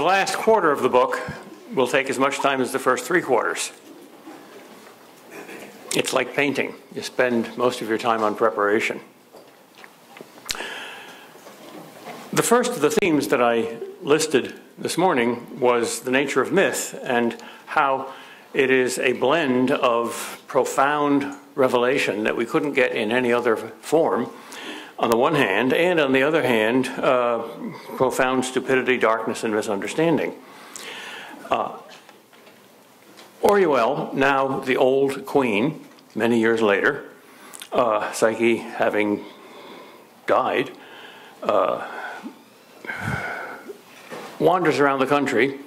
last quarter of the book will take as much time as the first 3 quarters. It's like painting. You spend most of your time on preparation. The first of the themes that I listed this morning was the nature of myth and how it is a blend of profound revelation that we couldn't get in any other form, on the one hand, and on the other hand, profound stupidity, darkness, and misunderstanding. Oriel, now the old queen, many years later, Psyche having died, wanders around the country.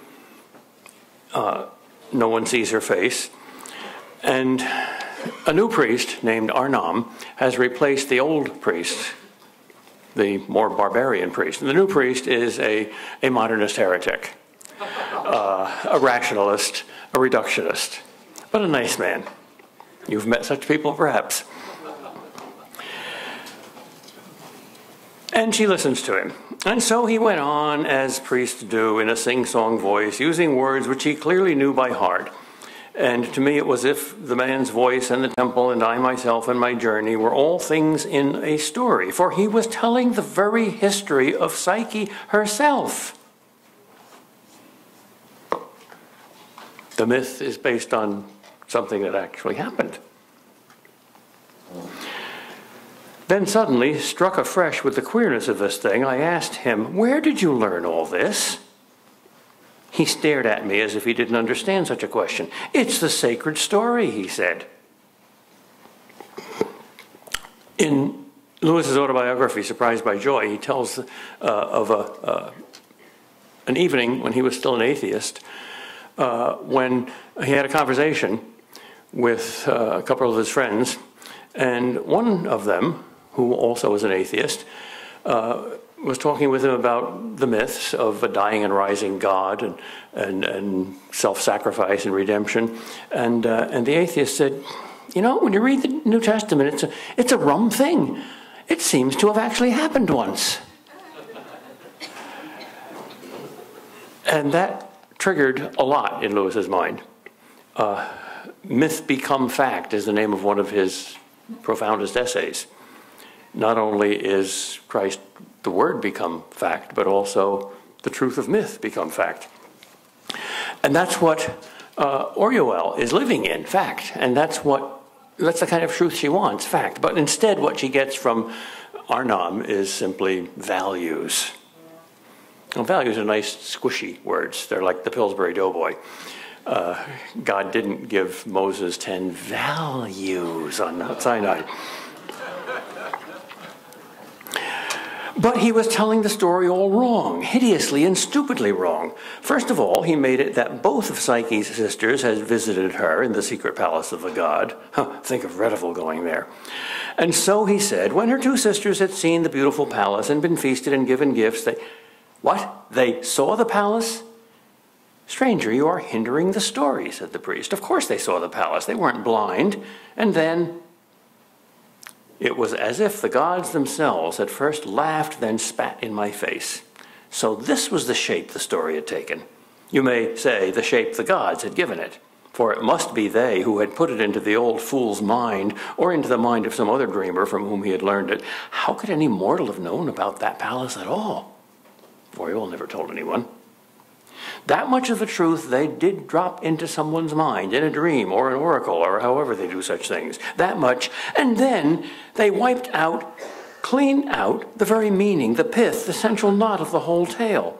No one sees her face. And a new priest named Arnam has replaced the old priest, the more barbarian priest. And the new priest is a modernist heretic, a rationalist, a reductionist, but a nice man. You've met such people, perhaps. And she listens to him. And so he went on, as priests do, in a sing-song voice, using words which he clearly knew by heart. And to me it was as if the man's voice and the temple and I myself and my journey were all things in a story, for he was telling the very history of Psyche herself. The myth is based on something that actually happened. Then suddenly, struck afresh with the queerness of this thing, I asked him, "Where did you learn all this?" He stared at me as if he didn't understand such a question. "It's the sacred story," he said. In Lewis's autobiography, Surprised by Joy, he tells of an evening when he was still an atheist, when he had a conversation with a couple of his friends, and one of them, who also was an atheist, was talking with him about the myths of a dying and rising God and self-sacrifice and redemption. And the atheist said, "You know, when you read the New Testament, it's a rum thing. It seems to have actually happened once." And that triggered a lot in Lewis's mind. Myth Become Fact is the name of one of his profoundest essays. Not only is Christ, the Word, become fact, but also the truth of myth become fact. And that's what Oriel is living in, fact. And that's the kind of truth she wants, fact. But instead what she gets from Arnam is simply values. Well, values are nice, squishy words. They're like the Pillsbury Doughboy. God didn't give Moses 10 values on Mount Sinai. But he was telling the story all wrong, hideously and stupidly wrong. First of all, he made it that both of Psyche's sisters had visited her in the secret palace of the god. Think of Redival going there. And so he said, when her 2 sisters had seen the beautiful palace and been feasted and given gifts, they saw the palace? "Stranger, you are hindering the story," said the priest. "Of course they saw the palace. They weren't blind." And then it was as if the gods themselves had first laughed, then spat in my face. So this was the shape the story had taken. You may say the shape the gods had given it, for it must be they who had put it into the old fool's mind, or into the mind of some other dreamer from whom he had learned it. How could any mortal have known about that palace at all? Oriel never told anyone. That much of the truth they did drop into someone's mind in a dream or an oracle or however they do such things. That much. And then they wiped out, clean out the very meaning, the pith, the central knot of the whole tale.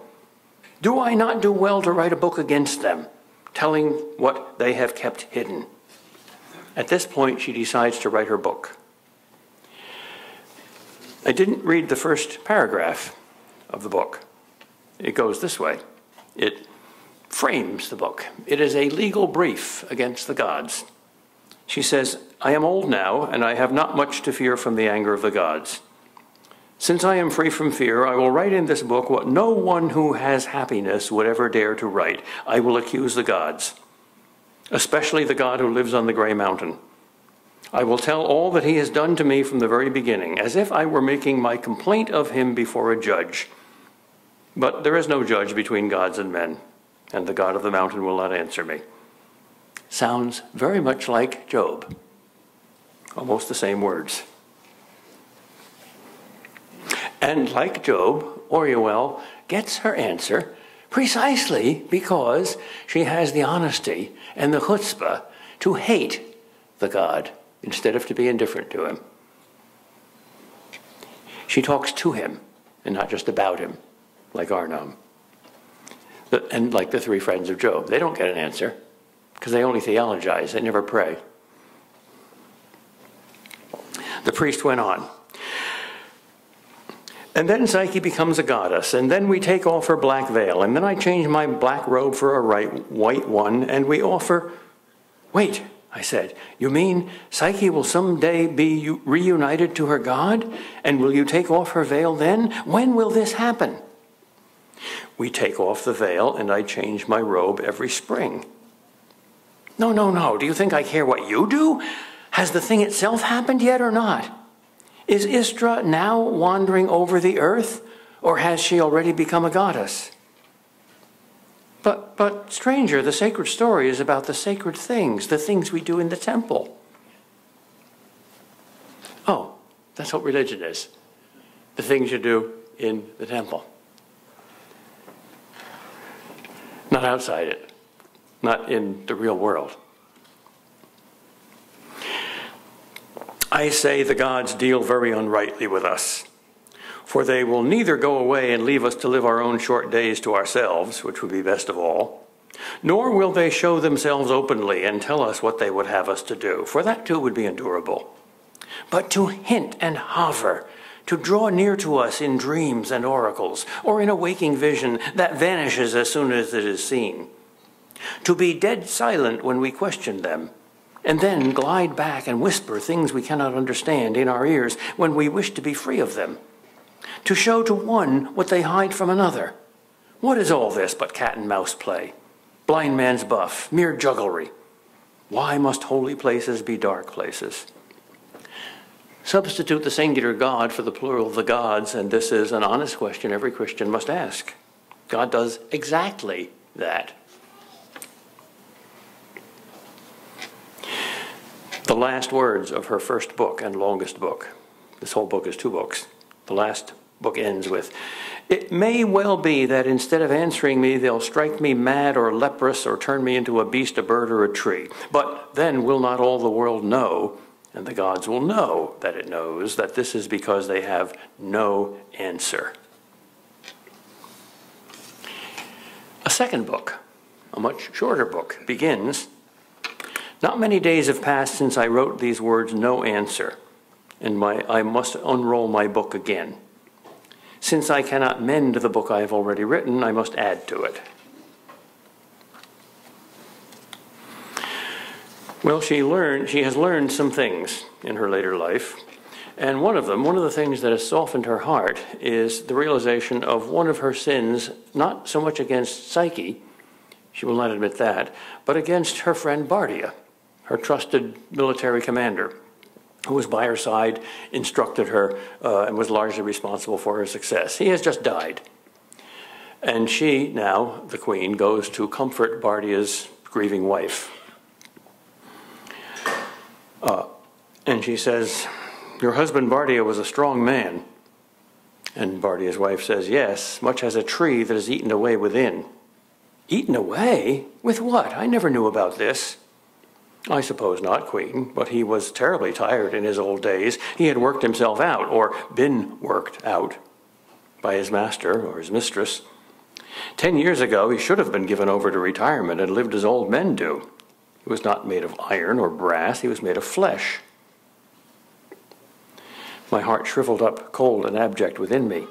Do I not do well to write a book against them, telling what they have kept hidden? At this point, she decides to write her book. I didn't read the first paragraph of the book. It goes this way. It frames the book. It is a legal brief against the gods. She says, "I am old now, and I have not much to fear from the anger of the gods. Since I am free from fear, I will write in this book what no one who has happiness would ever dare to write. I will accuse the gods, especially the god who lives on the gray mountain. I will tell all that he has done to me from the very beginning, as if I were making my complaint of him before a judge. But there is no judge between gods and men, and the God of the mountain will not answer me. Sounds very much like Job. Almost the same words. And like Job, Oriel gets her answer precisely because she has the honesty and the chutzpah to hate the God instead of to be indifferent to him. She talks to him and not just about him, like Arnam. And like the three friends of Job. They don't get an answer because they only theologize. They never pray. The priest went on. And then Psyche becomes a goddess, and then we take off her black veil, and then I change my black robe for a white one, and we offer... Wait, I said, you mean Psyche will someday be reunited to her God? And will you take off her veil then? When will this happen? We take off the veil, and I change my robe every spring. No. Do you think I care what you do? Has the thing itself happened yet or not? Is Istra now wandering over the earth, or has she already become a goddess? But stranger, the sacred story is about the sacred things, the things we do in the temple. Oh, that's what religion is. The things you do in the temple. Not outside it. Not in the real world. I say the gods deal very unrightly with us, for they will neither go away and leave us to live our own short days to ourselves, which would be best of all, nor will they show themselves openly and tell us what they would have us to do, for that too would be endurable. But to hint and hover, to draw near to us in dreams and oracles, or in a waking vision that vanishes as soon as it is seen, to be dead silent when we question them, and then glide back and whisper things we cannot understand in our ears when we wish to be free of them, to show to one what they hide from another. What is all this but cat and mouse play? Blind man's buff, mere jugglery. Why must holy places be dark places? Substitute the singular God for the plural of the gods, and this is an honest question every Christian must ask. God does exactly that. The last words of her first book and longest book. This whole book is 2 books. The last book ends with, "It may well be that instead of answering me, they'll strike me mad or leprous or turn me into a beast, a bird, or a tree. But then will not all the world know, and the gods will know that it knows, that this is because they have no answer." A second book, a much shorter book, begins, "Not many days have passed since I wrote these words, no answer, and I must unroll my book again. Since I cannot mend the book I have already written, I must add to it." Well, she has learned some things in her later life, and one of the things that has softened her heart is the realization of one of her sins, not so much against Psyche, she will not admit that, but against her friend Bardia, her trusted military commander, who was by her side, instructed her, and was largely responsible for her success. He has just died. And she, now, the queen, goes to comfort Bardia's grieving wife. And she says, "Your husband Bardia was a strong man." And Bardia's wife says, "Yes, much as a tree that is eaten away within." "Eaten away? With what? I never knew about this." "I suppose not, Queen, but he was terribly tired in his old days. He had worked himself out, or been worked out, by his master or his mistress. 10 years ago, he should have been given over to retirement and lived as old men do. He was not made of iron or brass, he was made of flesh." My heart shriveled up, cold and abject within me.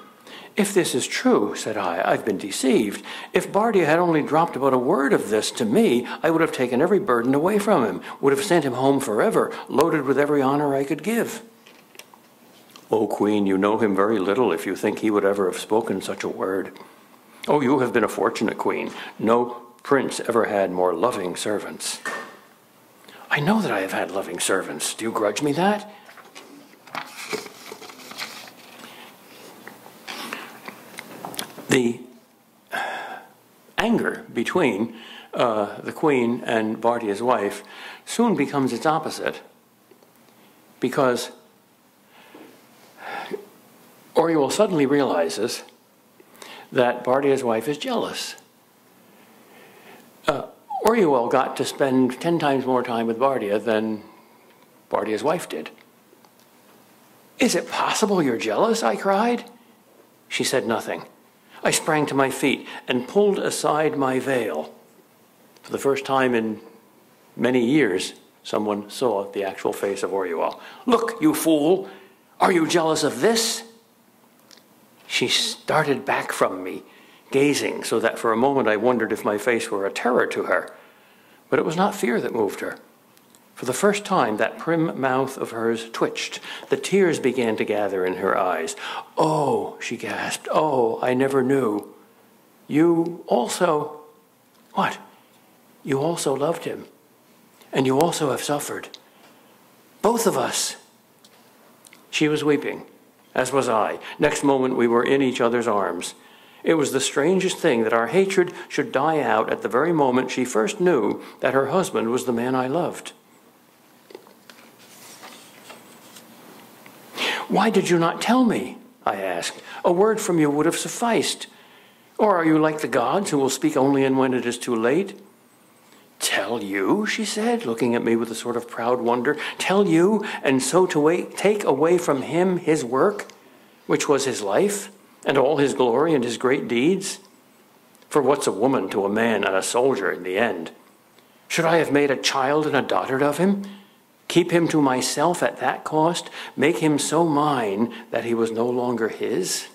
"If this is true," said I, "I've been deceived. If Bardia had only dropped about a word of this to me, I would have taken every burden away from him, would have sent him home forever, loaded with every honor I could give." "O Queen, you know him very little if you think he would ever have spoken such a word. Oh, you have been a fortunate queen. No prince ever had more loving servants." "I know that I have had loving servants. Do you grudge me that?" The anger between the queen and Bardia's wife soon becomes its opposite, because Orual suddenly realizes that Bardia's wife is jealous. Orual got to spend 10 times more time with Bardia than Bardia's wife did. "Is it possible you're jealous?" I cried. She said nothing. I sprang to my feet and pulled aside my veil. For the first time in many years, someone saw the actual face of Orual. "Look, you fool! Are you jealous of this?" She started back from me, gazing, so that for a moment I wondered if my face were a terror to her. But it was not fear that moved her. For the first time, that prim mouth of hers twitched. The tears began to gather in her eyes. "Oh," she gasped, "oh, I never knew. You also..." "What?" "You also loved him. And you also have suffered. Both of us." She was weeping, as was I. Next moment, we were in each other's arms. It was the strangest thing that our hatred should die out at the very moment she first knew that her husband was the man I loved. "Why did you not tell me?" I asked. "A word from you would have sufficed. Or are you like the gods who will speak only when it is too late?" "Tell you?" she said, looking at me with a sort of proud wonder. "Tell you, and so to take away from him his work, which was his life, and all his glory and his great deeds? For what's a woman to a man and a soldier in the end? Should I have made a child and a dotard of him? Keep him to myself at that cost? Make him so mine that he was no longer his?"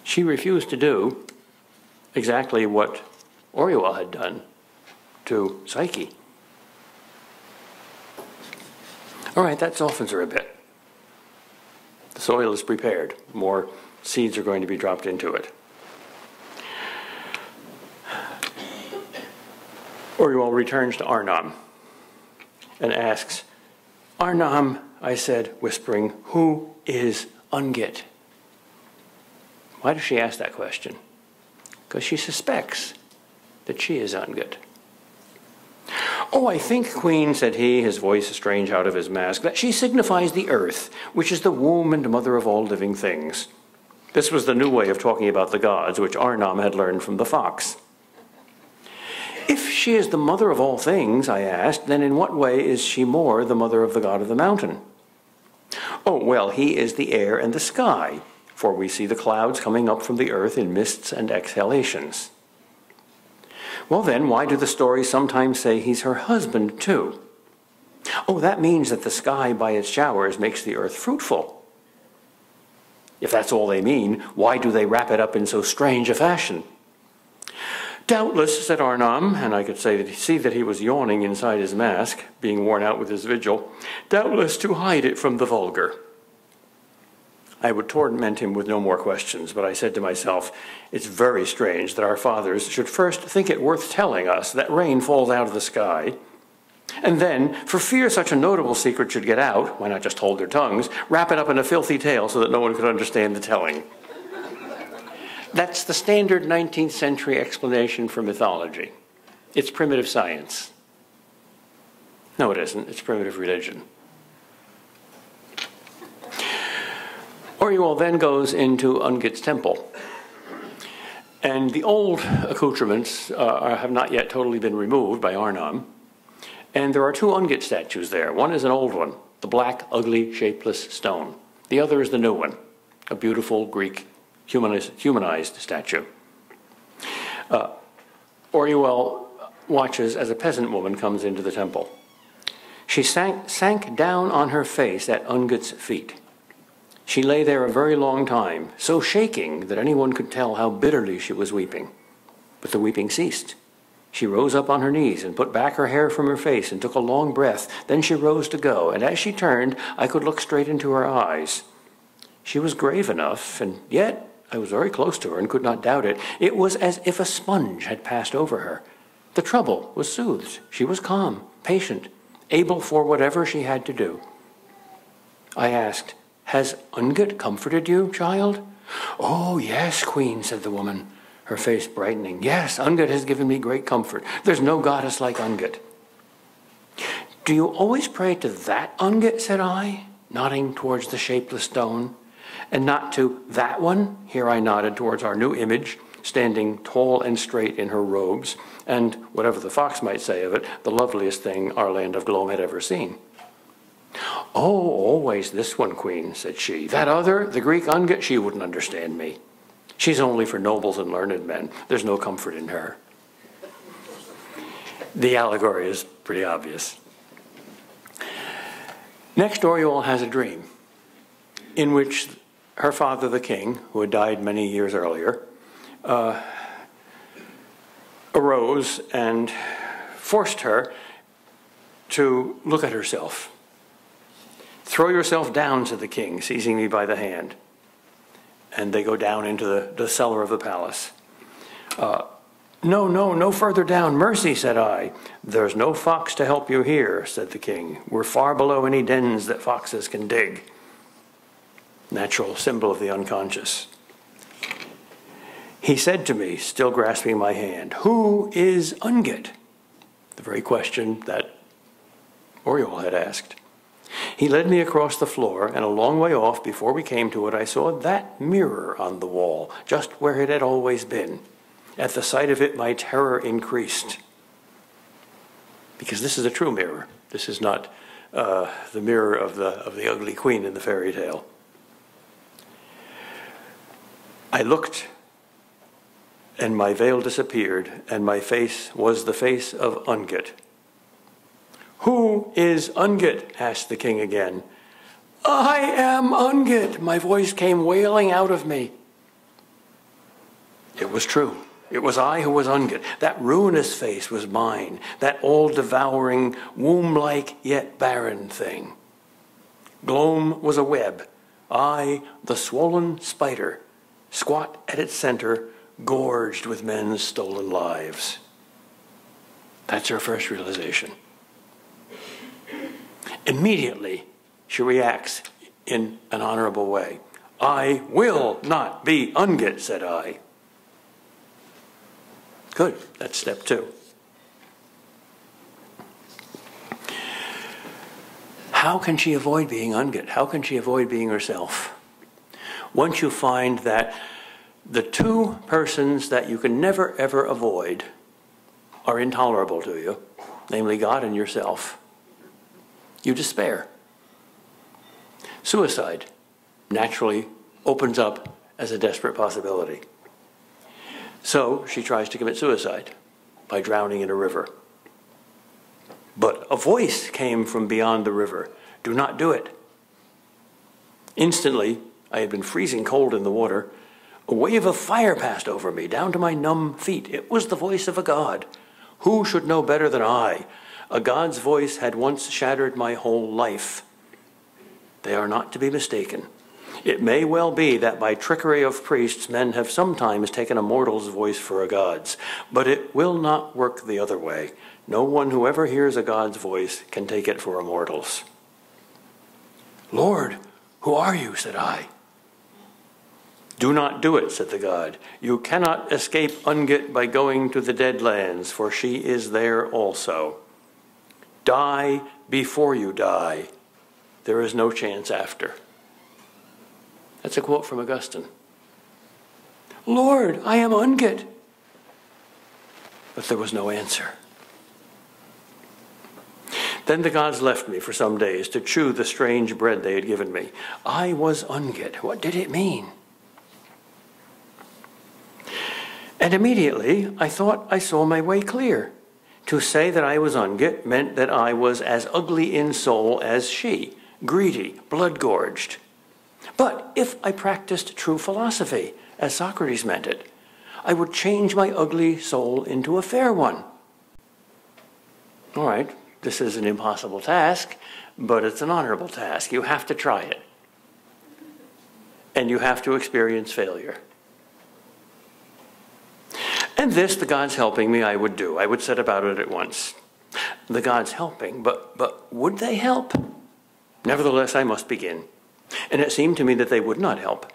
She refused to do exactly what Orual had done to Psyche. All right, that softens her a bit. The soil is prepared. More seeds are going to be dropped into it. Orual returns to Arnam and asks, "Arnam," I said, whispering, "who is Ungit?" Why does she ask that question? Because she suspects that she is Ungit. "Oh, I think, Queen," said he, his voice strange out of his mask, "that she signifies the earth, which is the womb and mother of all living things." This was the new way of talking about the gods, which Arnam had learned from the fox. "If she is the mother of all things," I asked, "then in what way is she more the mother of the god of the mountain?" "Oh, well, he is the air and the sky, for we see the clouds coming up from the earth in mists and exhalations." "Well, then, why do the stories sometimes say he's her husband, too?" "Oh, that means that the sky by its showers makes the earth fruitful." "If that's all they mean, why do they wrap it up in so strange a fashion?" "Doubtless," said Arnam, and I could see that he was yawning inside his mask, being worn out with his vigil, "doubtless to hide it from the vulgar." I would torment him with no more questions, but I said to myself, it's very strange that our fathers should first think it worth telling us that rain falls out of the sky, and then, for fear such a notable secret should get out, why not just hold their tongues, wrap it up in a filthy tale so that no one could understand the telling. That's the standard 19th century explanation for mythology. It's primitive science. No, it isn't. It's primitive religion. Orual then goes into Ungit's temple. And the old accoutrements have not yet totally been removed by Arnam. And there are two Ungit statues there. One is an old one, the black, ugly, shapeless stone. The other is the new one, a beautiful Greek humanized statue. Orual watches as a peasant woman comes into the temple. She sank down on her face at Ungit's feet. She lay there a very long time, so shaking that anyone could tell how bitterly she was weeping. But the weeping ceased. She rose up on her knees and put back her hair from her face and took a long breath. Then she rose to go, and as she turned, I could look straight into her eyes. She was grave enough, and yet I was very close to her and could not doubt it. It was as if a sponge had passed over her. The trouble was soothed. She was calm, patient, able for whatever she had to do. I asked, "Has Ungit comforted you, child?" "Oh, yes, Queen," said the woman. her face brightening. Yes, Ungit has given me great comfort. There's no goddess like Ungit. Do you always pray to that Ungit, said I, nodding towards the shapeless stone, and not to that one? Here I nodded towards our new image, standing tall and straight in her robes, and, whatever the fox might say of it, the loveliest thing our land of Glome had ever seen. Oh, always this one, Queen, said she. That other, the Greek Ungit, she wouldn't understand me. She's only for nobles and learned men. There's no comfort in her. The allegory is pretty obvious. Next, Oriole has a dream in which her father, the king, who had died many years earlier, arose and forced her to look at herself. Throw yourself down, said the king, seizing me by the hand. And they go down into the cellar of the palace. No further down. Mercy, said I. There's no fox to help you here, said the king. We're far below any dens that foxes can dig. Natural symbol of the unconscious. He said to me, still grasping my hand, who is Ungit? The very question that Oriole had asked. He led me across the floor, and a long way off, before we came to it, I saw that mirror on the wall, just where it had always been. At the sight of it, my terror increased. Because this is a true mirror. This is not the mirror of the ugly queen in the fairy tale. I looked, and my veil disappeared, and my face was the face of Ungit. Who is Ungit? Asked the king again. I am Ungit. My voice came wailing out of me. It was true. It was I who was Ungit. That ruinous face was mine, that all-devouring, womb-like yet barren thing. Glome was a web. I, the swollen spider, squat at its center, gorged with men's stolen lives. That's her first realization. Immediately, she reacts in an honorable way. I will not be Ungit, said I. Good, that's step 2. How can she avoid being Ungit? How can she avoid being herself? Once you find that the two persons that you can never, ever avoid are intolerable to you, namely God and yourself, you despair. Suicide naturally opens up as a desperate possibility. So she tries to commit suicide by drowning in a river. But a voice came from beyond the river. Do not do it. Instantly, I had been freezing cold in the water. A wave of fire passed over me, down to my numb feet. It was the voice of a god. Who should know better than I? A god's voice had once shattered my whole life. They are not to be mistaken. It may well be that by trickery of priests, men have sometimes taken a mortal's voice for a god's, but it will not work the other way. No one who ever hears a god's voice can take it for a mortal's. Lord, who are you? Said I. Do not do it, said the god. You cannot escape Ungit by going to the dead lands, for she is there also. Die before you die. There is no chance after. That's a quote from Augustine. Lord, I am Ungit. But there was no answer. Then the gods left me for some days to chew the strange bread they had given me. I was Ungit. What did it mean? And immediately I thought I saw my way clear. To say that I was Ungit meant that I was as ugly in soul as she, greedy, blood-gorged. But if I practiced true philosophy, as Socrates meant it, I would change my ugly soul into a fair one. All right, this is an impossible task, but it's an honorable task. You have to try it. And you have to experience failure. And this, the gods helping me, I would do. I would set about it at once. The gods helping, but would they help? Nevertheless, I must begin. And it seemed to me that they would not help.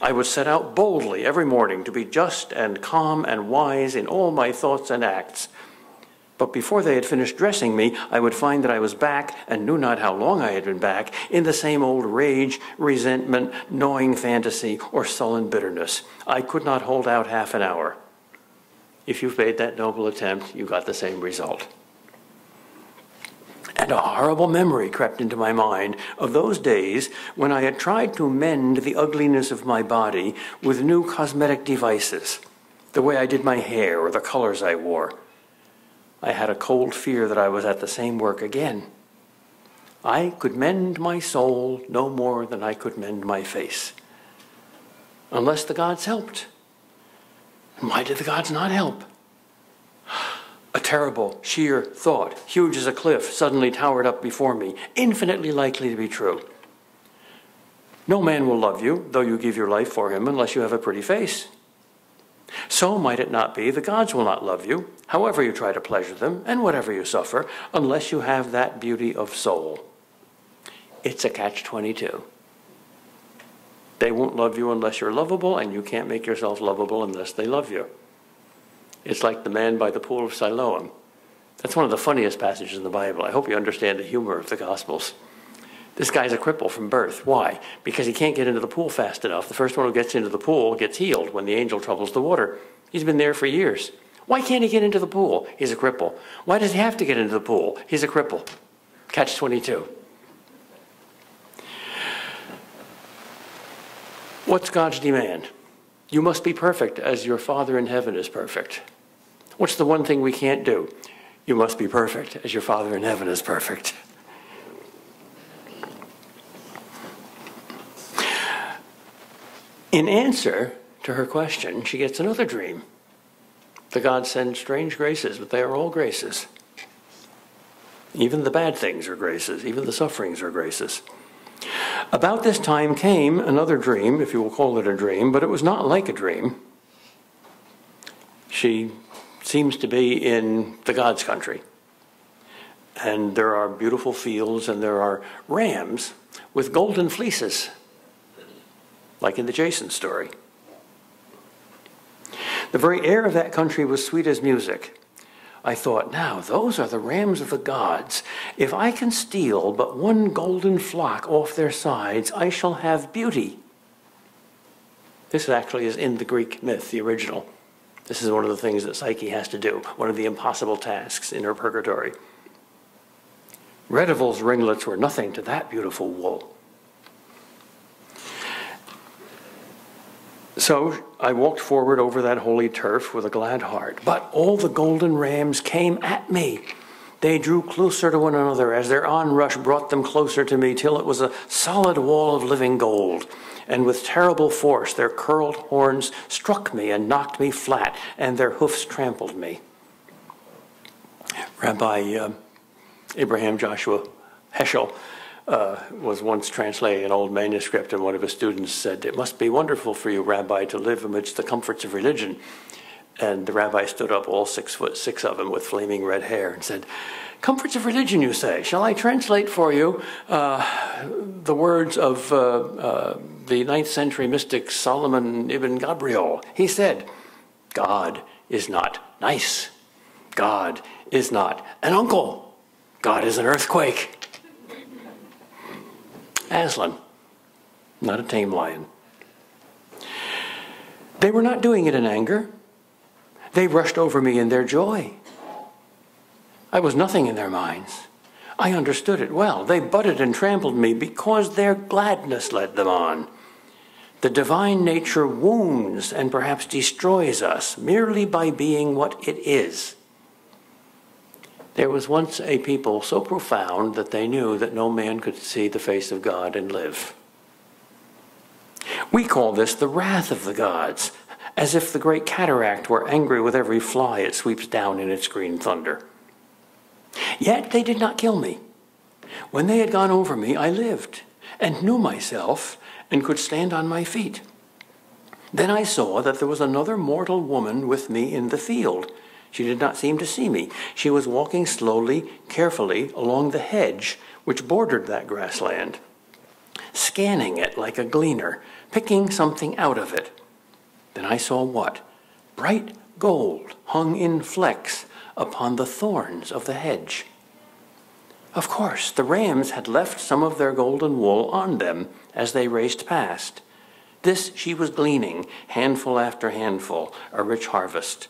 I would set out boldly every morning to be just and calm and wise in all my thoughts and acts. But before they had finished dressing me, I would find that I was back, and knew not how long I had been back, in the same old rage, resentment, gnawing fantasy, or sullen bitterness. I could not hold out half an hour. If you've made that noble attempt, you got the same result. And a horrible memory crept into my mind of those days when I had tried to mend the ugliness of my body with new cosmetic devices, the way I did my hair or the colors I wore. I had a cold fear that I was at the same work again. I could mend my soul no more than I could mend my face, unless the gods helped. And why did the gods not help? A terrible, sheer thought, huge as a cliff, suddenly towered up before me, infinitely likely to be true. No man will love you, though you give your life for him, unless you have a pretty face. So might it not be, the gods will not love you, however you try to pleasure them, and whatever you suffer, unless you have that beauty of soul. It's a catch-22. They won't love you unless you're lovable, and you can't make yourself lovable unless they love you. It's like the man by the pool of Siloam. That's one of the funniest passages in the Bible. I hope you understand the humor of the Gospels. This guy's a cripple from birth. Why? Because he can't get into the pool fast enough. The first one who gets into the pool gets healed when the angel troubles the water. He's been there for years. Why can't he get into the pool? He's a cripple. Why does he have to get into the pool? He's a cripple. Catch-22. What's God's demand? You must be perfect as your Father in heaven is perfect. What's the one thing we can't do? You must be perfect as your Father in heaven is perfect. In answer to her question, she gets another dream. The gods send strange graces, but they are all graces. Even the bad things are graces. Even the sufferings are graces. About this time came another dream, if you will call it a dream, but it was not like a dream. She seems to be in the God's country. And there are beautiful fields, and there are rams with golden fleeces, like in the Jason story. The very air of that country was sweet as music. I thought, now, those are the rams of the gods. If I can steal but one golden flock off their sides, I shall have beauty. This actually is in the Greek myth, the original. This is one of the things that Psyche has to do, one of the impossible tasks in her purgatory. Redival's ringlets were nothing to that beautiful wool. So I walked forward over that holy turf with a glad heart. But all the golden rams came at me. They drew closer to one another as their onrush brought them closer to me till it was a solid wall of living gold. And with terrible force their curled horns struck me and knocked me flat, and their hoofs trampled me. Rabbi Abraham Joshua Heschel was once translating an old manuscript, and one of his students said, "It must be wonderful for you, Rabbi, to live amidst the comforts of religion." And the rabbi stood up, all 6'6" of him with flaming red hair, and said, "Comforts of religion, you say? Shall I translate for you the words of the 9th century mystic Solomon ibn Gabriel? He said, God is not nice. God is not an uncle. God is an earthquake." Aslan, not a tame lion. They were not doing it in anger. They rushed over me in their joy. I was nothing in their minds. I understood it well. They butted and trampled me because their gladness led them on. The divine nature wounds and perhaps destroys us merely by being what it is. There was once a people so profound that they knew that no man could see the face of God and live. We call this the wrath of the gods, as if the great cataract were angry with every fly it sweeps down in its green thunder. Yet they did not kill me. When they had gone over me, I lived and knew myself and could stand on my feet. Then I saw that there was another mortal woman with me in the field. She did not seem to see me. She was walking slowly, carefully along the hedge which bordered that grassland. scanning it like a gleaner, picking something out of it. Then I saw what? Bright gold hung in flecks upon the thorns of the hedge. Of course, the rams had left some of their golden wool on them as they raced past. This she was gleaning, handful after handful, a rich harvest.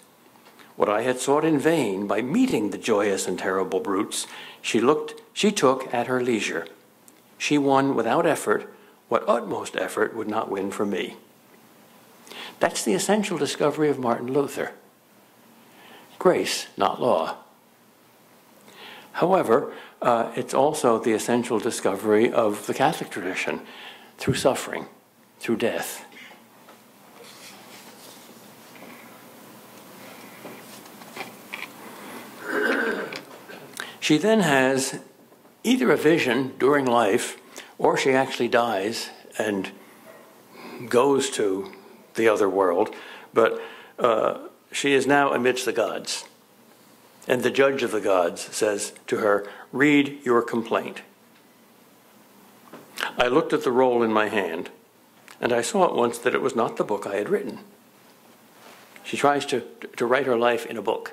What I had sought in vain by meeting the joyous and terrible brutes, she took at her leisure. She won without effort what utmost effort would not win for me. That's the essential discovery of Martin Luther. Grace, not law. However, it's also the essential discovery of the Catholic tradition through suffering, through death. She then has either a vision during life, or she actually dies and goes to the other world, but she is now amidst the gods. And the judge of the gods says to her, "Read your complaint." I looked at the roll in my hand, and I saw at once that it was not the book I had written. She tries to write her life in a book.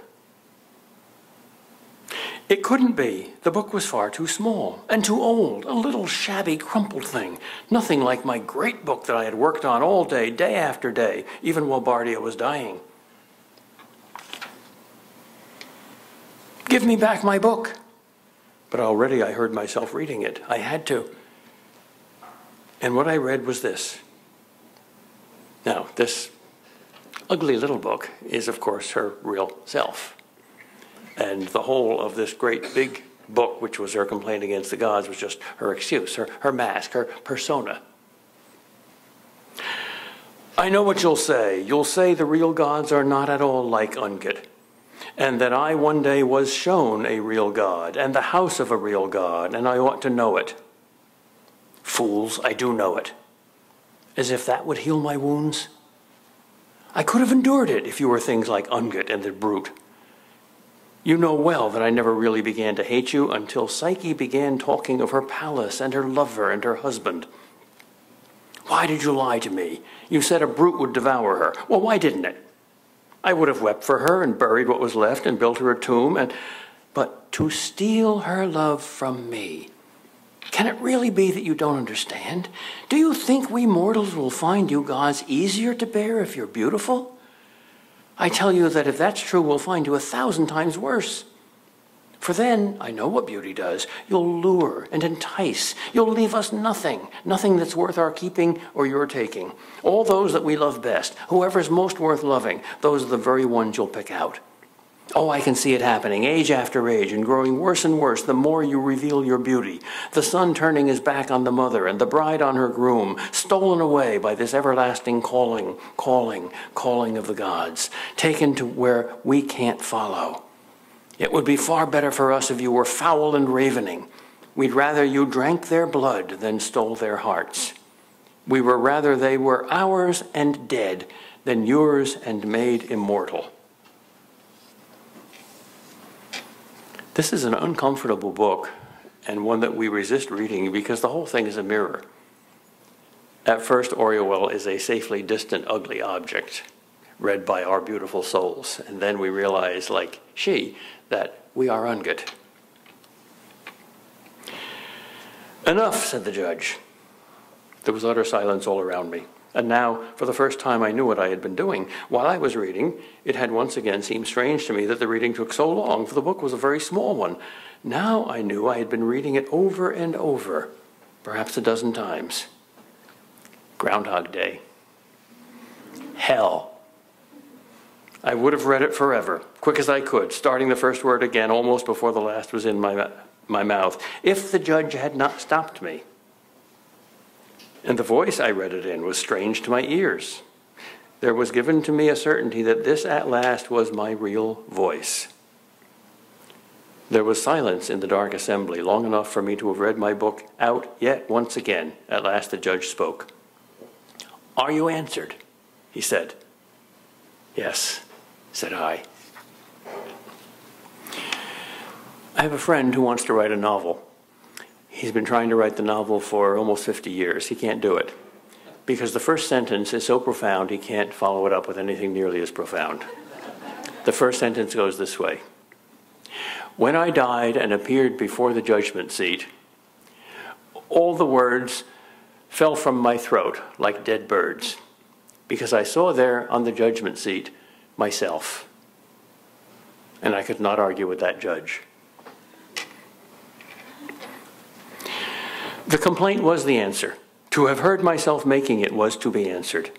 It couldn't be. The book was far too small and too old, a little shabby, crumpled thing, nothing like my great book that I had worked on all day, day after day, even while Bardia was dying. "Give me back my book." But already I heard myself reading it. I had to. And what I read was this. Now, this ugly little book is, of course, her real self. And the whole of this great big book, which was her complaint against the gods, was just her excuse, her mask, her persona. "I know what you'll say. You'll say the real gods are not at all like Ungit, and that I one day was shown a real god, and the house of a real god, and I ought to know it. Fools, I do know it. As if that would heal my wounds. I could have endured it if you were things like Ungit and the brute. You know well that I never really began to hate you until Psyche began talking of her palace and her lover and her husband. Why did you lie to me? You said a brute would devour her. Well, why didn't it? I would have wept for her and buried what was left and built her a tomb, but to steal her love from me. Can it really be that you don't understand? Do you think we mortals will find you gods easier to bear if you're beautiful? I tell you that if that's true, we'll find you 1,000 times worse. For then, I know what beauty does. You'll lure and entice. You'll leave us nothing that's worth our keeping or your taking. All those that we love best, whoever's most worth loving, those are the very ones you'll pick out. Oh, I can see it happening, age after age, and growing worse and worse the more you reveal your beauty. The son turning his back on the mother, and the bride on her groom, stolen away by this everlasting calling of the gods, taken to where we can't follow. It would be far better for us if you were foul and ravening. We'd rather you drank their blood than stole their hearts. We were rather they were ours and dead than yours and made immortal." This is an uncomfortable book, and one that we resist reading because the whole thing is a mirror. At first, Oriol is a safely distant, ugly object, read by our beautiful souls. And then we realize, like she, that we are Ungit. "Enough," said the judge. There was utter silence all around me. And now, for the first time, I knew what I had been doing. While I was reading, it had once again seemed strange to me that the reading took so long, for the book was a very small one. Now I knew I had been reading it over and over, perhaps 12 times. Groundhog Day. Hell. I would have read it forever, quick as I could, starting the first word again almost before the last was in my mouth, if the judge had not stopped me. And the voice I read it in was strange to my ears. There was given to me a certainty that this at last was my real voice. There was silence in the dark assembly, long enough for me to have read my book out yet once again. At last the judge spoke. "Are you answered?" he said. "Yes," said I. I have a friend who wants to write a novel. He's been trying to write the novel for almost 50 years. He can't do it because the first sentence is so profound he can't follow it up with anything nearly as profound. The first sentence goes this way. When I died and appeared before the judgment seat, all the words fell from my throat like dead birds, because I saw there on the judgment seat myself, and I could not argue with that judge. The complaint was the answer. To have heard myself making it was to be answered.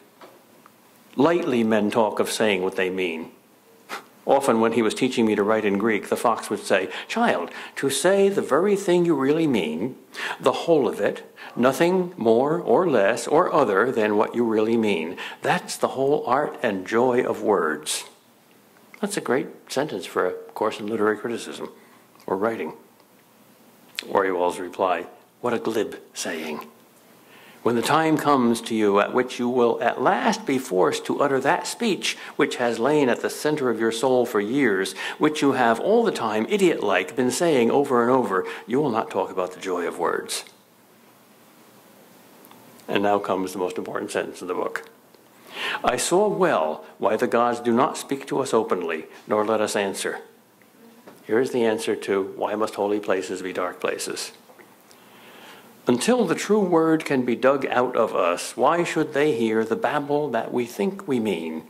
Lightly men talk of saying what they mean. Often when he was teaching me to write in Greek, the fox would say, "Child, to say the very thing you really mean, the whole of it, nothing more or less or other than what you really mean. That's the whole art and joy of words." That's a great sentence for a course in literary criticism or writing. Or he will always reply, "What a glib saying." When the time comes to you at which you will at last be forced to utter that speech which has lain at the center of your soul for years, which you have all the time, idiot-like, been saying over and over, you will not talk about the joy of words. And now comes the most important sentence of the book. I saw well why the gods do not speak to us openly, nor let us answer. Here is the answer to why must holy places be dark places. Until the true word can be dug out of us, why should they hear the babble that we think we mean?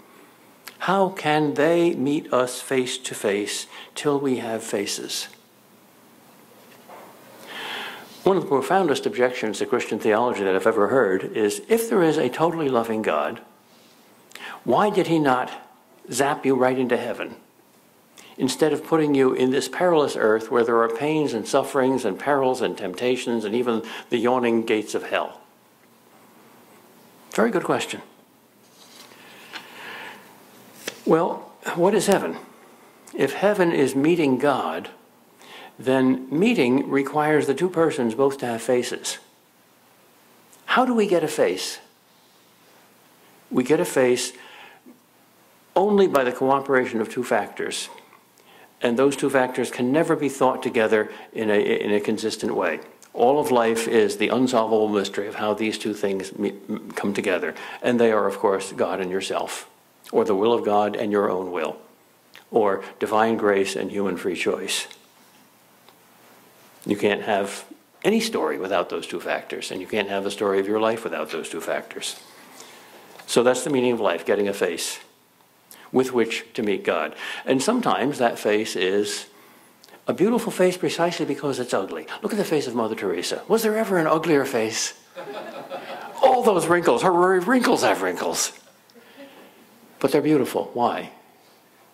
How can they meet us face to face till we have faces? One of the profoundest objections to Christian theology that I've ever heard is, if there is a totally loving God, why did he not zap you right into heaven, instead of putting you in this perilous earth where there are pains and sufferings and perils and temptations and even the yawning gates of hell? Very good question. Well, what is heaven? If heaven is meeting God, then meeting requires the two persons both to have faces. How do we get a face? We get a face only by the cooperation of two factors. And those two factors can never be thought together in a consistent way. All of life is the unsolvable mystery of how these two things come together. And they are, of course, God and yourself, or the will of God and your own will, or divine grace and human free choice. You can't have any story without those two factors, and you can't have the story of your life without those two factors. So that's the meaning of life, getting a face with which to meet God. And sometimes that face is a beautiful face precisely because it's ugly. Look at the face of Mother Teresa. Was there ever an uglier face? All those wrinkles, her wrinkles have wrinkles. But they're beautiful. Why?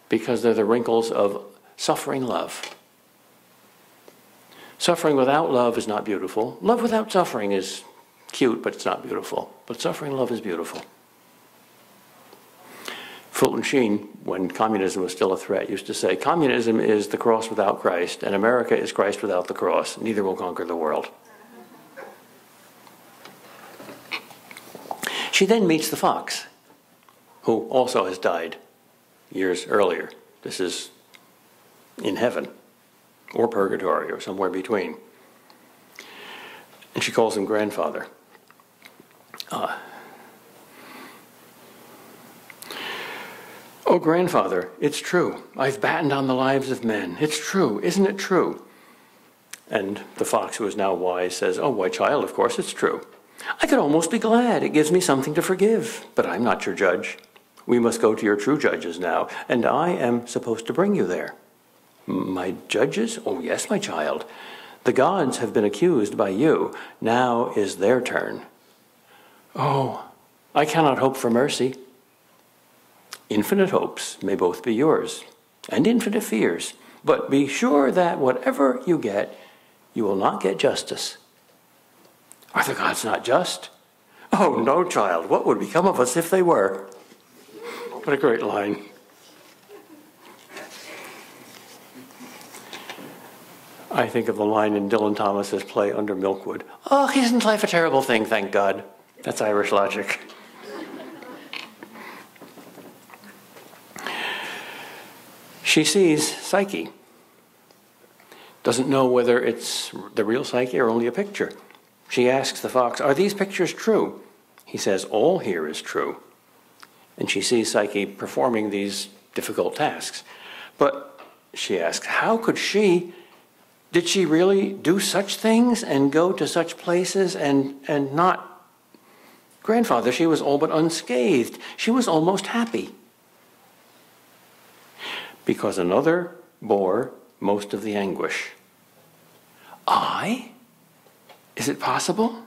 Because they're the wrinkles of suffering love. Suffering without love is not beautiful. Love without suffering is cute, but it's not beautiful. But suffering love is beautiful. Fulton Sheen, when communism was still a threat, used to say, communism is the cross without Christ, and America is Christ without the cross. Neither will conquer the world. She then meets the fox, who also has died years earlier. This is in heaven, or purgatory, or somewhere between. And she calls him grandfather. Oh, grandfather, it's true. I've battened on the lives of men. It's true. Isn't it true? And the fox, who is now wise, says, oh, why, child, of course it's true. I could almost be glad. It gives me something to forgive. But I'm not your judge. We must go to your true judges now, and I am supposed to bring you there. My judges? Oh, yes, my child. The gods have been accused by you. Now is their turn. Oh, I cannot hope for mercy. Infinite hopes may both be yours, and infinite fears. But be sure that whatever you get, you will not get justice. Are the gods not just? Oh, no, child. What would become of us if they were? What a great line. I think of the line in Dylan Thomas's play Under Milkwood. Oh, isn't life a terrible thing, thank God. That's Irish logic. She sees Psyche. doesn't know whether it's the real Psyche or only a picture. She asks the fox, "Are these pictures true?" He says, "All here is true." And she sees Psyche performing these difficult tasks. But she asks, did she really do such things and go to such places and not? Grandfather, she was all but unscathed. She was almost happy. Because another bore most of the anguish. I? Is it possible?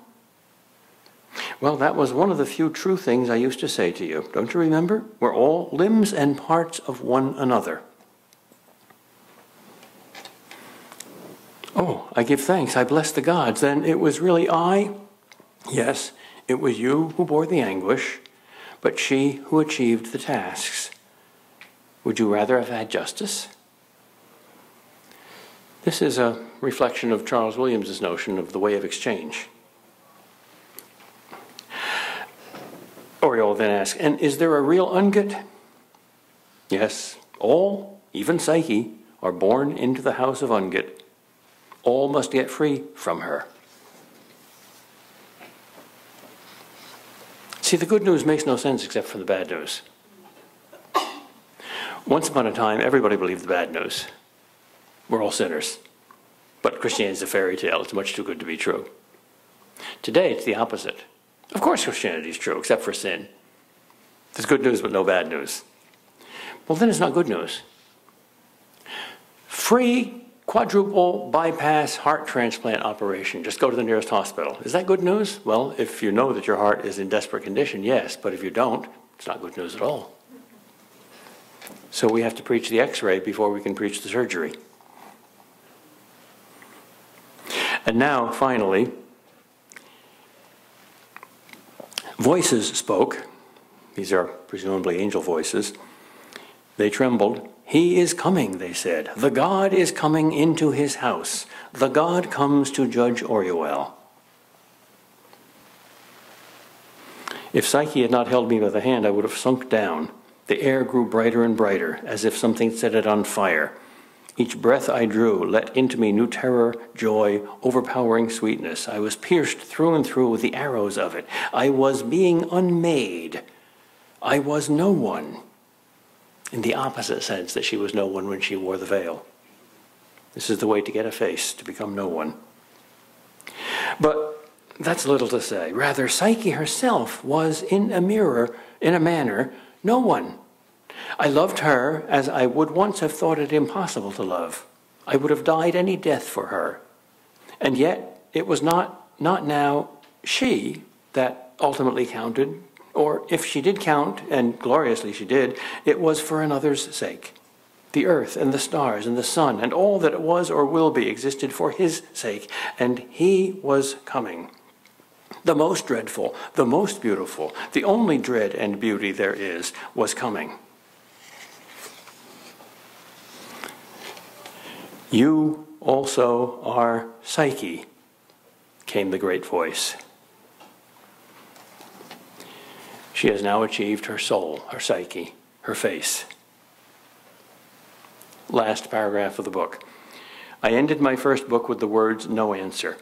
Well, that was one of the few true things I used to say to you. Don't you remember? We're all limbs and parts of one another. Oh, I give thanks. I bless the gods. Then it was really I? Yes, it was you who bore the anguish, but she who achieved the tasks. Would you rather have had justice? This is a reflection of Charles Williams's notion of the way of exchange. Oriole then asks, and is there a real Ungut? Yes, all, even Psyche, are born into the house of Ungut. All must get free from her. See, the good news makes no sense except for the bad news. Once upon a time, everybody believed the bad news. We're all sinners. But Christianity is a fairy tale. It's much too good to be true. Today, it's the opposite. Of course Christianity is true, except for sin. There's good news but no bad news. Well, then it's not good news. Free quadruple bypass heart transplant operation. Just go to the nearest hospital. Is that good news? Well, if you know that your heart is in desperate condition, yes. But if you don't, it's not good news at all. So we have to preach the X-ray before we can preach the surgery. And now, finally, voices spoke. These are presumably angel voices. They trembled. He is coming, they said. The God is coming into his house. The God comes to judge Oriole. If Psyche had not held me by the hand, I would have sunk down. The air grew brighter and brighter, as if something set it on fire. Each breath I drew let into me new terror, joy, overpowering sweetness. I was pierced through and through with the arrows of it. I was being unmade. I was no one. In the opposite sense that she was no one when she wore the veil. This is the way to get a face, to become no one. But that's little to say. Rather, Psyche herself was in a manner, no one. I loved her as I would once have thought it impossible to love. I would have died any death for her. And yet, it was not now she that ultimately counted, or if she did count, and gloriously she did, it was for another's sake. The earth and the stars and the sun and all that was or will be existed for his sake, and he was coming. The most dreadful, the most beautiful, the only dread and beauty there is, was coming. You also are Psyche, came the great voice. She has now achieved her soul, her Psyche, her face. Last paragraph of the book. I ended my first book with the words, no answer.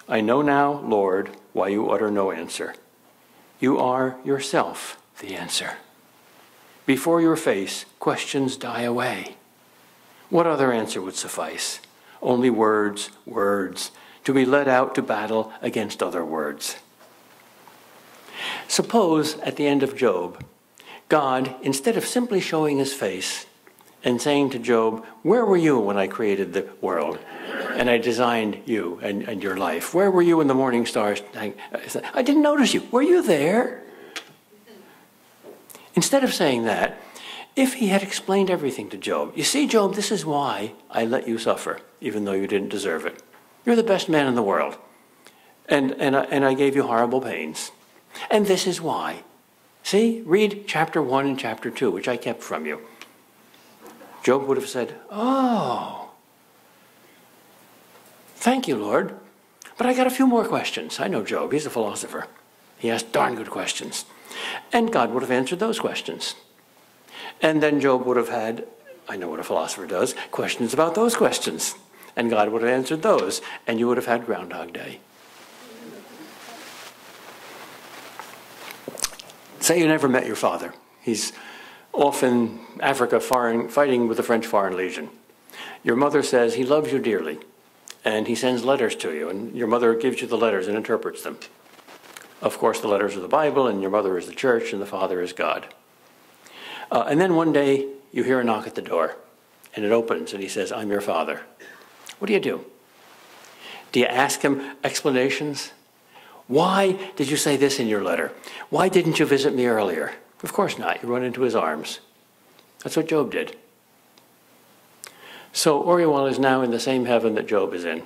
I know now, Lord, why you utter no answer. You are yourself the answer. Before your face, questions die away. What other answer would suffice? Only words, words, to be led out to battle against other words. Suppose at the end of Job, God, instead of simply showing his face and saying to Job, where were you when I created the world and I designed you and your life? Where were you when the morning stars? I didn't notice you. Were you there? Instead of saying that, if he had explained everything to Job, you see, Job, this is why I let you suffer, even though you didn't deserve it. You're the best man in the world, and I gave you horrible pains. And this is why. See, read chapter 1 and chapter 2, which I kept from you. Job would have said, oh, thank you, Lord. But I got a few more questions. I know Job, he's a philosopher. He asked darn good questions. And God would have answered those questions. And then Job would have had, I know what a philosopher does, questions about those questions. And God would have answered those, and you would have had Groundhog Day. Say you never met your father. He's off in Africa fighting with the French Foreign Legion. Your mother says he loves you dearly, and he sends letters to you, and your mother gives you the letters and interprets them. Of course, the letters are the Bible, and your mother is the church, and the father is God. And then one day, you hear a knock at the door, and it opens, and he says, I'm your father. What do? Do you ask him explanations? Why did you say this in your letter? Why didn't you visit me earlier? Of course not. You run into his arms. That's what Job did. So Oriel is now in the same heaven that Job is in.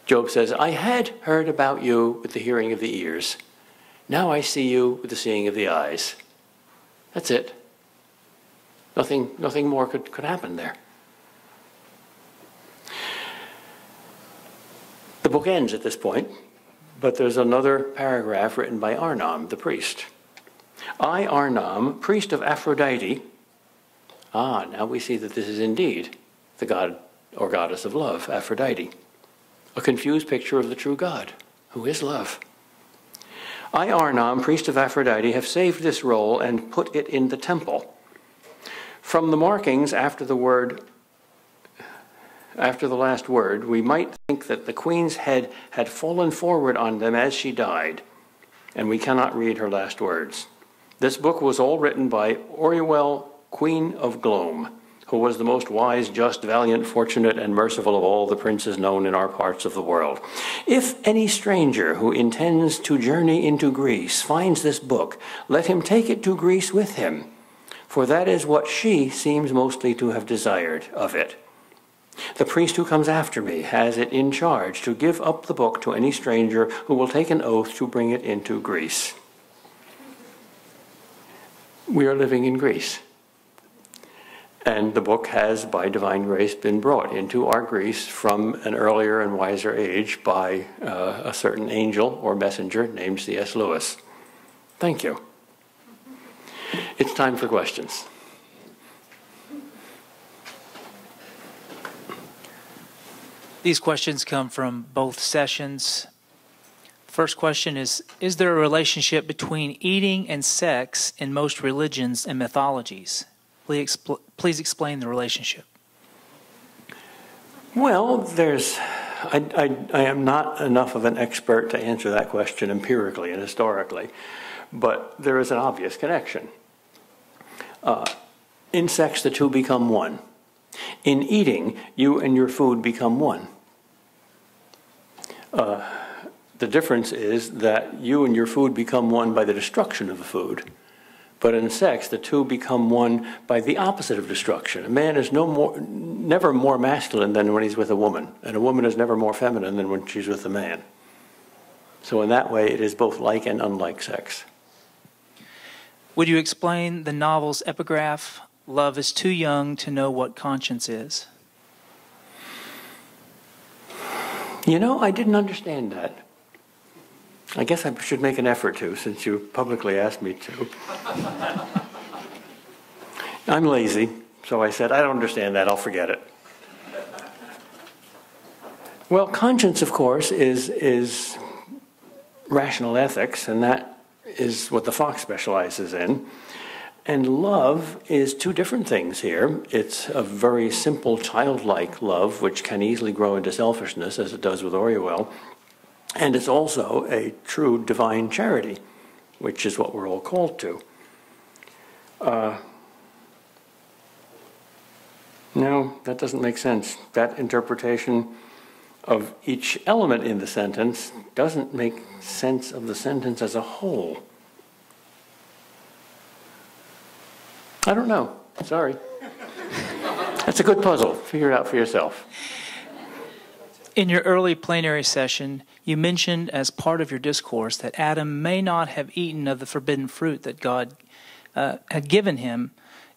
Job says, I had heard about you with the hearing of the ears. Now I see you with the seeing of the eyes. That's it. Nothing more could happen there. The book ends at this point, but there's another paragraph written by Arnam, the priest. I, Arnam, priest of Aphrodite. Now we see that this is indeed the god or goddess of love, Aphrodite. A confused picture of the true God, who is love. I, Arnam, priest of Aphrodite, have saved this roll and put it in the temple. From the markings after the last word, we might think that the queen's head had fallen forward on them as she died, and we cannot read her last words. This book was all written by Oriel, Queen of Glome, who was the most wise, just, valiant, fortunate, and merciful of all the princes known in our parts of the world. If any stranger who intends to journey into Greece finds this book, let him take it to Greece with him, for that is what she seems mostly to have desired of it. The priest who comes after me has it in charge to give up the book to any stranger who will take an oath to bring it into Greece. We are living in Greece. And the book has, by divine grace, been brought into our Greece from an earlier and wiser age by a certain angel or messenger named C.S. Lewis. Thank you. It's time for questions. These questions come from both sessions. First question is there a relationship between eating and sex in most religions and mythologies? Please explain the relationship. Well, I am not enough of an expert to answer that question empirically and historically, but there is an obvious connection. In sex, the two become one. In eating, you and your food become one. The difference is that you and your food become one by the destruction of the food. But in sex, the two become one by the opposite of destruction. A man is never more masculine than when he's with a woman, and a woman is never more feminine than when she's with a man. So in that way, it is both like and unlike sex. Would you explain the novel's epigraph, "Love is too young to know what conscience is"? You know, I didn't understand that. I guess I should make an effort to, since you publicly asked me to. I'm lazy, so I said, I don't understand that, I'll forget it. Well, conscience, of course, is rational ethics, and that is what the Fox specializes in. And love is two different things here. It's a very simple, childlike love, which can easily grow into selfishness, as it does with Oriel. And it's also a true divine charity, which is what we're all called to. No, that doesn't make sense. That interpretation of each element in the sentence doesn't make sense of the sentence as a whole. I don't know. Sorry. That's a good puzzle. Figure it out for yourself. In your early plenary session, you mentioned as part of your discourse that Adam may not have eaten of the forbidden fruit that God had given him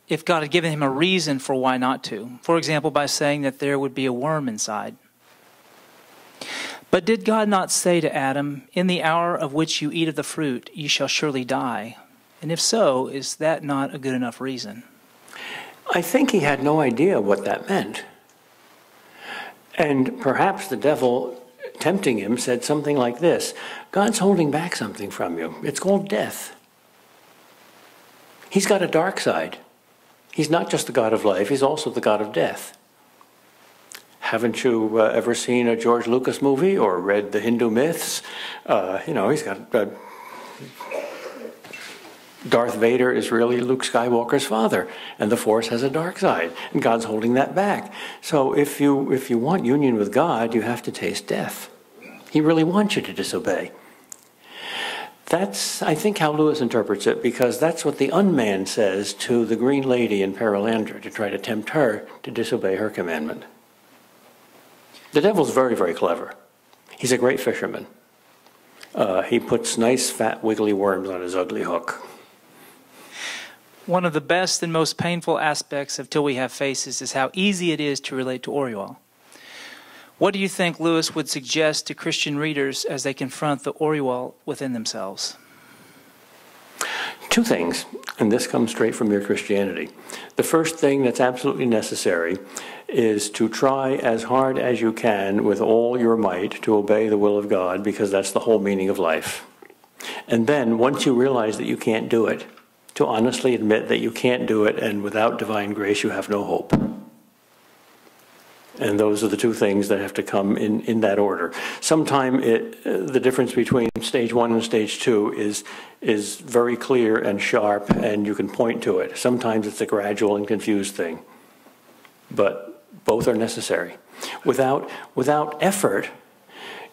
if God had given him a reason for why not to. For example, by saying that there would be a worm inside. But did God not say to Adam, "In the hour of which you eat of the fruit, you shall surely die"? And if so, is that not a good enough reason? I think he had no idea what that meant. And perhaps the devil, tempting him, said something like this: God's holding back something from you. It's called death. He's got a dark side. He's not just the God of life, he's also the God of death. Haven't you ever seen a George Lucas movie or read the Hindu myths? He's got... Darth Vader is really Luke Skywalker's father, and the Force has a dark side, and God's holding that back. So if you want union with God, you have to taste death. He really wants you to disobey. That's, I think, how Lewis interprets it, because that's what the unman says to the green lady in Perilander to try to tempt her to disobey her commandment. The devil's very, very clever. He's a great fisherman. He puts nice, fat, wiggly worms on his ugly hook. One of the best and most painful aspects of Till We Have Faces is how easy it is to relate to Oriol. What do you think Lewis would suggest to Christian readers as they confront the Oriol within themselves? Two things, and this comes straight from your Christianity. The first thing that's absolutely necessary is to try as hard as you can with all your might to obey the will of God, because that's the whole meaning of life. And then, once you realize that you can't do it, to honestly admit that you can't do it, and without divine grace you have no hope. And those are the two things that have to come in that order. Sometime the difference between stage 1 and stage 2 is very clear and sharp, and you can point to it. Sometimes it's a gradual and confused thing. But both are necessary. Without effort,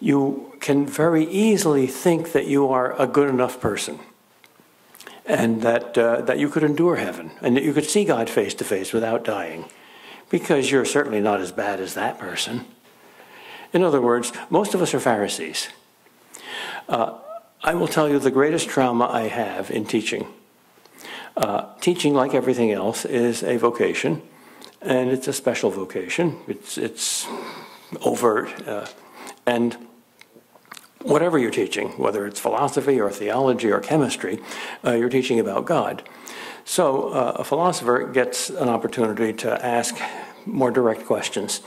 you can very easily think that you are a good enough person, and that you could endure heaven, and that you could see God face to face without dying, because you're certainly not as bad as that person. In other words, most of us are Pharisees. I will tell you the greatest trauma I have in teaching. Teaching, like everything else, is a vocation, and it's a special vocation. It's overt, and whatever you're teaching, whether it's philosophy or theology or chemistry, you're teaching about God. So a philosopher gets an opportunity to ask more direct questions.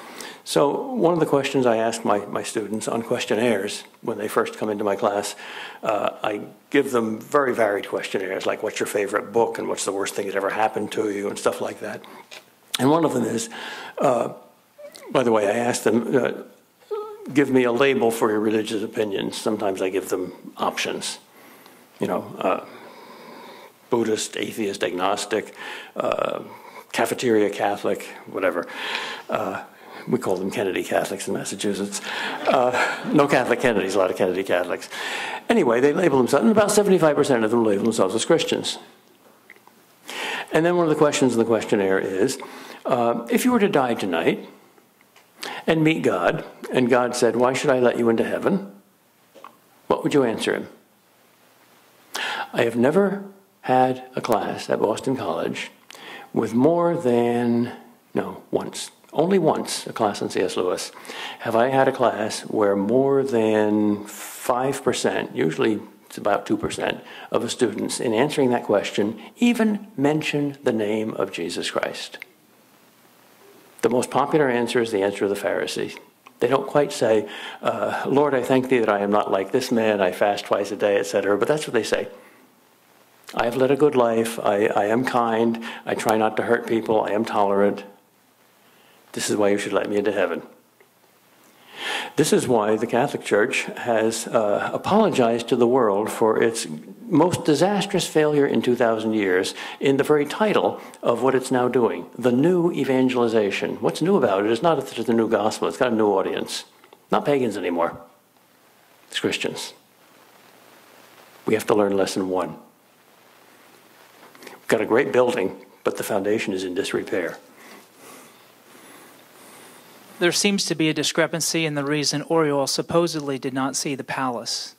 So one of the questions I ask my students on questionnaires when they first come into my class, I give them very varied questionnaires, like what's your favorite book and what's the worst thing that ever happened to you and stuff like that. And one of them is, by the way, I ask them, give me a label for your religious opinions. Sometimes I give them options, Buddhist, atheist, agnostic, cafeteria Catholic, whatever. We call them Kennedy Catholics in Massachusetts. No Catholic Kennedys, a lot of Kennedy Catholics. Anyway, they label themselves, and about 75% of them label themselves as Christians. And then one of the questions in the questionnaire is, if you were to die tonight and meet God, and God said, why should I let you into heaven? What would you answer him? I have never had a class at Boston College with more than, only once, a class on C.S. Lewis, have I had a class where more than 5%, usually it's about 2%, of the students in answering that question even mention the name of Jesus Christ. The most popular answer is the answer of the Pharisees. They don't quite say, Lord, I thank thee that I am not like this man, I fast twice a day, etc., but that's what they say. I have led a good life, I am kind, I try not to hurt people, I am tolerant. This is why you should let me into heaven. This is why the Catholic Church has apologized to the world for its most disastrous failure in 2,000 years in the very title of what it's now doing, the new evangelization. What's new about it is not that it's a new gospel, it's got a new audience. Not pagans anymore. It's Christians. We have to learn lesson 1. We've got a great building, but the foundation is in disrepair. There seems to be a discrepancy in the reason Oriol supposedly did not see the palace.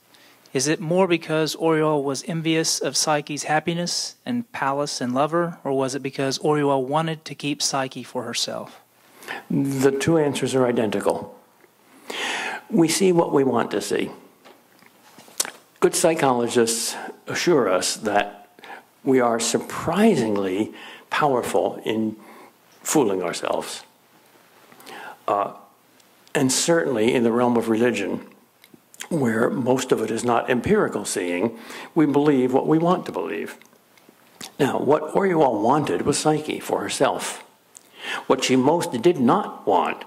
Is it more because Oriol was envious of Psyche's happiness and palace and lover, or was it because Oriol wanted to keep Psyche for herself? The two answers are identical. We see what we want to see. Good psychologists assure us that we are surprisingly powerful in fooling ourselves. And certainly in the realm of religion, where most of it is not empirical seeing, we believe what we want to believe. Now, what Orual wanted was Psyche for herself. What she most did not want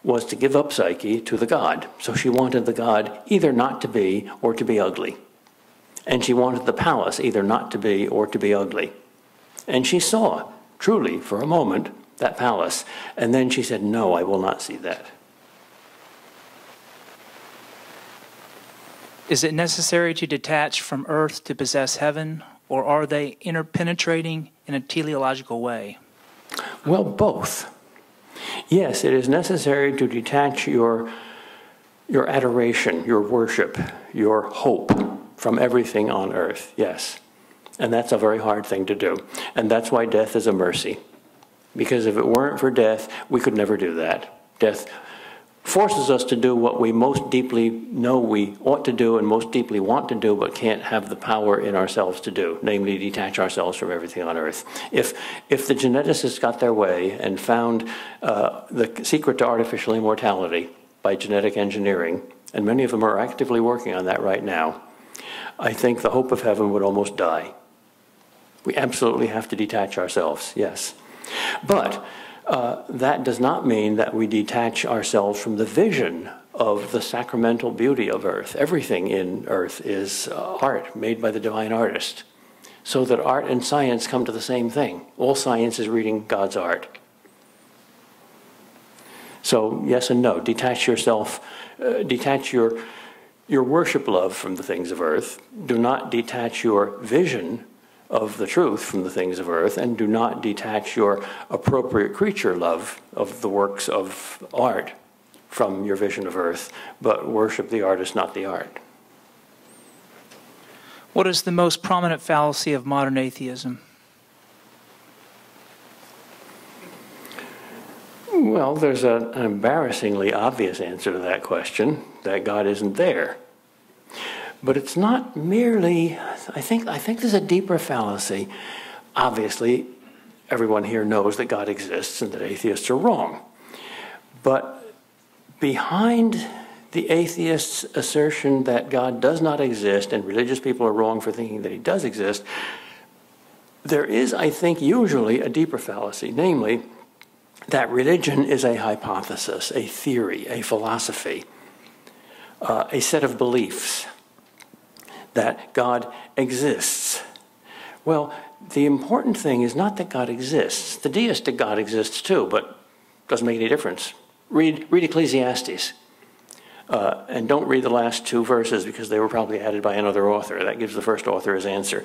was to give up Psyche to the god. So she wanted the god either not to be or to be ugly. And she wanted the palace either not to be or to be ugly. And she saw, truly, for a moment, that palace. And then she said, no, I will not see that. Is it necessary to detach from earth to possess heaven, or are they interpenetrating in a teleological way? Well, both. Yes, it is necessary to detach your adoration, your worship, your hope from everything on earth, yes. And that's a very hard thing to do. And that's why death is a mercy. Because if it weren't for death, we could never do that. Death forces us to do what we most deeply know we ought to do and most deeply want to do, but can't have the power in ourselves to do, namely detach ourselves from everything on earth. If the geneticists got their way and found the secret to artificial immortality by genetic engineering, and many of them are actively working on that right now, I think the hope of heaven would almost die. We absolutely have to detach ourselves, yes. But that does not mean that we detach ourselves from the vision of the sacramental beauty of earth. Everything in earth is art made by the divine artist, so that art and science come to the same thing. All science is reading God's art. So yes and no. Detach yourself, detach your worship love from the things of earth. Do not detach your vision of the truth from the things of earth, and do not detach your appropriate creature love of the works of art from your vision of earth, but worship the artist, not the art. What is the most prominent fallacy of modern atheism? Well, there's an embarrassingly obvious answer to that question, that God isn't there. But it's not merely, I think there's a deeper fallacy. Obviously, everyone here knows that God exists and that atheists are wrong. But behind the atheist's assertion that God does not exist and religious people are wrong for thinking that he does exist, there is, I think, usually a deeper fallacy, namely that religion is a hypothesis, a theory, a philosophy, a set of beliefs, that God exists. Well, the important thing is not that God exists. The deistic God exists too, but it doesn't make any difference. Read Ecclesiastes. And don't read the last two verses because they were probably added by another author. That gives the first author his answer.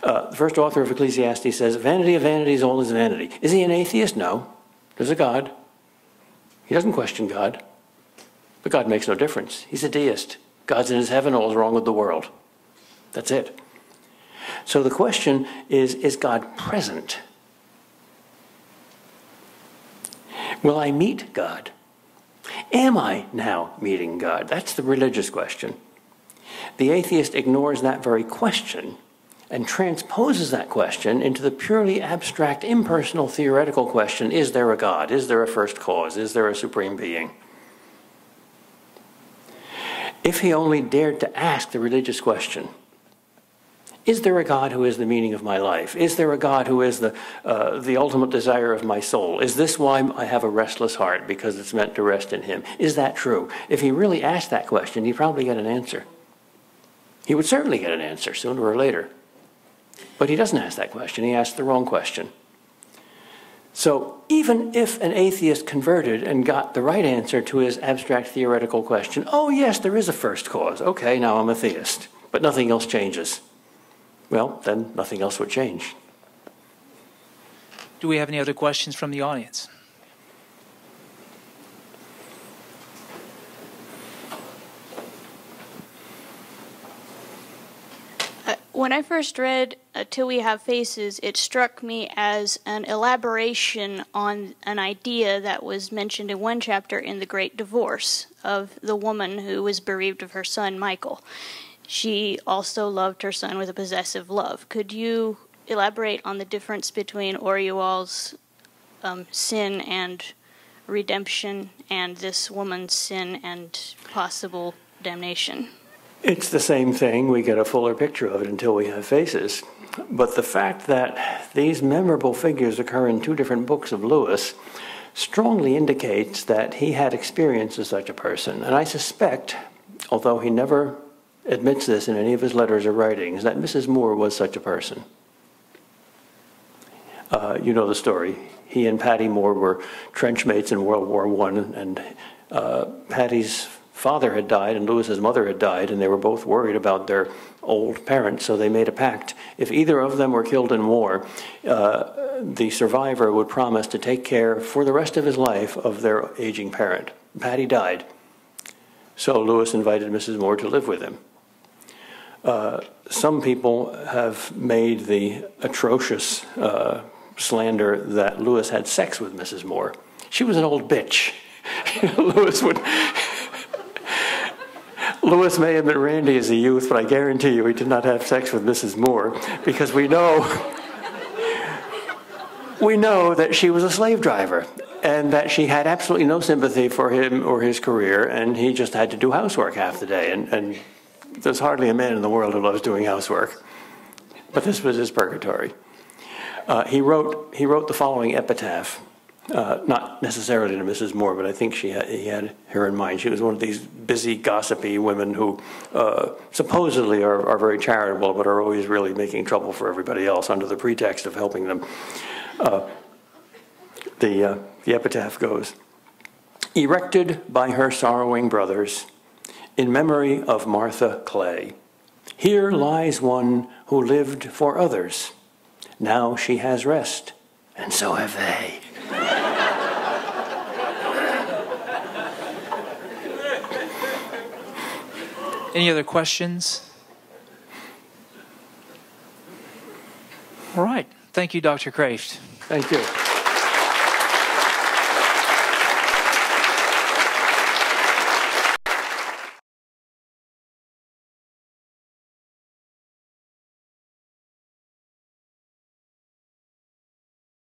The first author of Ecclesiastes says, vanity of vanities, all is vanity. Is he an atheist? No. There's a God. He doesn't question God. But God makes no difference. He's a deist. God's in his heaven, all is wrong with the world. That's it. So the question is God present? Will I meet God? Am I now meeting God? That's the religious question. The atheist ignores that very question and transposes that question into the purely abstract, impersonal, theoretical question, is there a God? Is there a first cause? Is there a supreme being? If he only dared to ask the religious question, is there a God who is the meaning of my life? Is there a God who is the ultimate desire of my soul? Is this why I have a restless heart, because it's meant to rest in him? Is that true? If he really asked that question, he'd probably get an answer. He would certainly get an answer sooner or later. But he doesn't ask that question. He asked the wrong question. So even if an atheist converted and got the right answer to his abstract theoretical question, oh yes, there is a first cause. Okay, now I'm a theist. But nothing else changes. Well, then nothing else would change. Do we have any other questions from the audience? When I first read Till We Have Faces, it struck me as an elaboration on an idea that was mentioned in one chapter in The Great Divorce of the woman who was bereaved of her son, Michael. She also loved her son with a possessive love. Could you elaborate on the difference between Orual's sin and redemption and this woman's sin and possible damnation? It's the same thing. We get a fuller picture of it until we have faces. But the fact that these memorable figures occur in two different books of Lewis strongly indicates that he had experience as such a person. And I suspect, although he never admits this in any of his letters or writings, that Mrs. Moore was such a person. You know the story. He and Patty Moore were trench mates in World War I, and Patty's father had died and Lewis's mother had died, and they were both worried about their old parents, so they made a pact. If either of them were killed in war, the survivor would promise to take care for the rest of his life of their aging parent. Patty died, so Lewis invited Mrs. Moore to live with him. Some people have made the atrocious slander that Lewis had sex with Mrs. Moore. She was an old bitch. Lewis may have been randy as a youth, but I guarantee you he did not have sex with Mrs. Moore, because we know that she was a slave driver and that she had absolutely no sympathy for him or his career, and he just had to do housework half the day. And there's hardly a man in the world who loves doing housework. But this was his purgatory. He wrote the following epitaph. Not necessarily to Mrs. Moore, but I think he had her in mind. She was one of these busy, gossipy women who supposedly are very charitable, but are always really making trouble for everybody else under the pretext of helping them. The epitaph goes, "Erected by her sorrowing brothers, in memory of Martha Clay, here lies one who lived for others. Now she has rest, and so have they." Any other questions? All right. Thank you, Dr. Kreeft. Thank you.